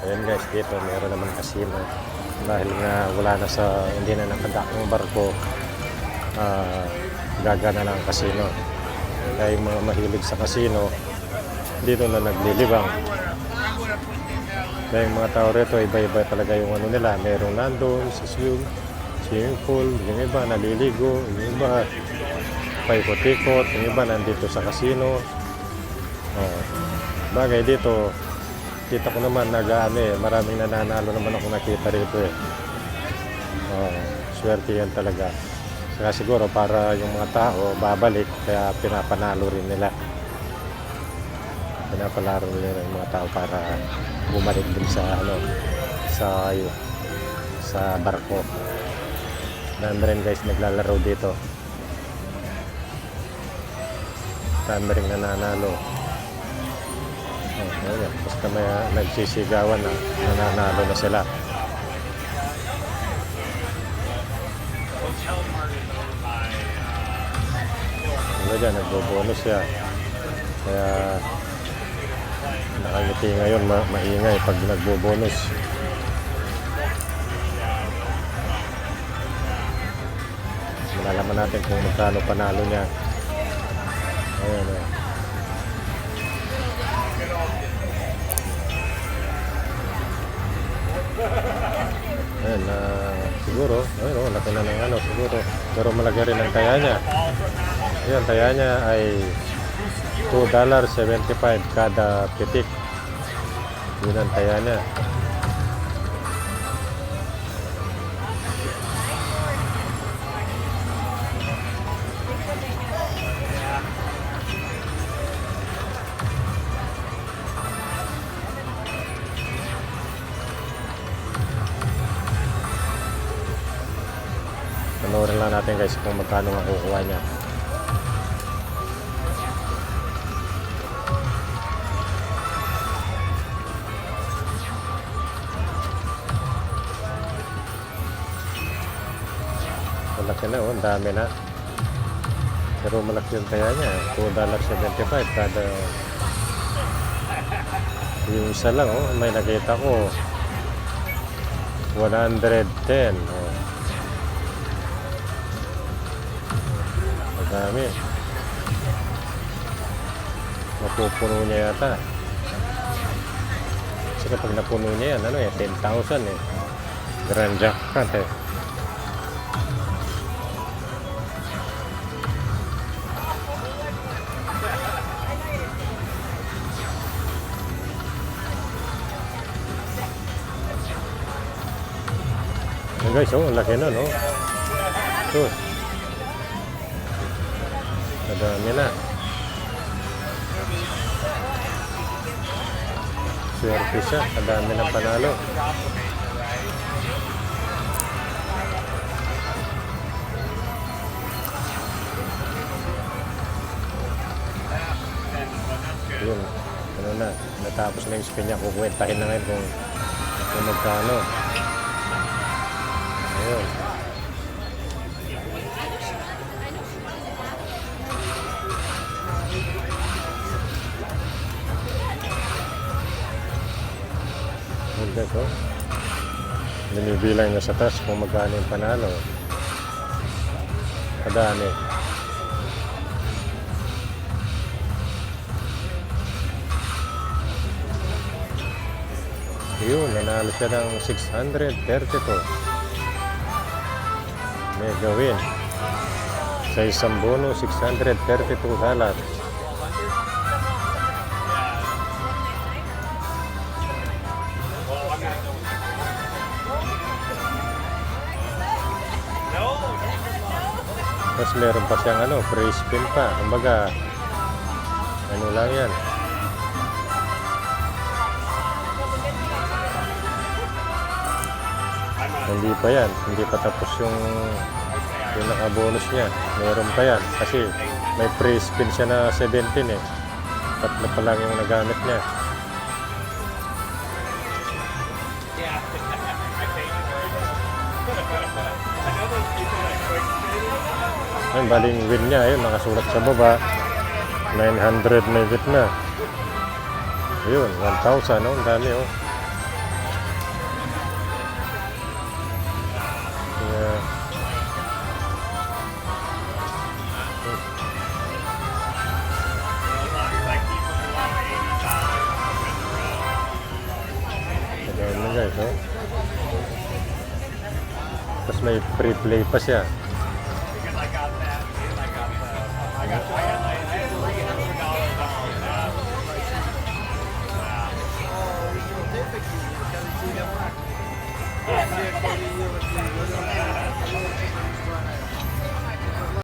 Ayan guys, dito meron naman casino. Dahil nga wala na sa, hindi na nakadak ng barko, gagana na ang casino. Kaya yung mga mahilig sa casino, dito na naglilibang. Kaya yung mga tao rito, iba-iba talaga yung ano nila. Merong nandun sa swimming pool, yung iba naliligo, yung iba paikot-ikot, yung iba nandito sa casino. Bagay dito, kita ko naman maraming nananalo naman ako nakita rito eh. Swerte yan talaga. Kaya siguro para yung mga tao babalik, kaya pinapanalo rin nila. Pinapalaro nila yung mga tao para bumalik din sa sa barko. Dami rin guys naglalaro dito. Dami rin nananalo. Basta may nagsisigawan na nananalo na sila. Ano dyan, nagbobonus siya. Kaya nakangiti ngayon, maingay pag nagbobonus. Malalaman natin kung magkano panalo niya. Ayan o. Ayan, siguro, ayun, laki na ng ano, siguro. Pero malaki rin ang taya niya. Ayan, taya niya ay $2.75 kada pitik. Yun ang taya niya. Panoorin lang natin guys kung magkano makukuha niya. Malaki na, ang dami na. Pero malaki yung taya niya, $2.75 kada. Yung isa lang, may nakita ko 110. Dami. Mapupuno niya yata. Kasi kapag napuno niya yan, 10,000 eh. Grand jackpot eh. Guys, ang laki na, no? Ito. Madami na. Swerte siya. Madami ng panalo. Yun. Ano na. Natapos na yung spin niya. Kukwentahin na ngayon kung magkano. Ayun. Guys, binibilang niya sa taas kung magkano yung panalo. Kadami. Yun, nanalo siya ng 632. Mega win. Sa isang bono, $632. Tapos meron pa siyang free spin pa. Kumbaga, ano lang yan. Hindi pa yan. Hindi pa tapos yung naka-bonus niya. Meron pa yan. Kasi may free spin siya na 17 eh. Tatlo pa lang yung nagamit niya. Ayun, baling win niya. Ayun, nakasulat sa baba. 900 may bit na. Ayun, 1,000. Ang dami to. Tapos may free play pa siya.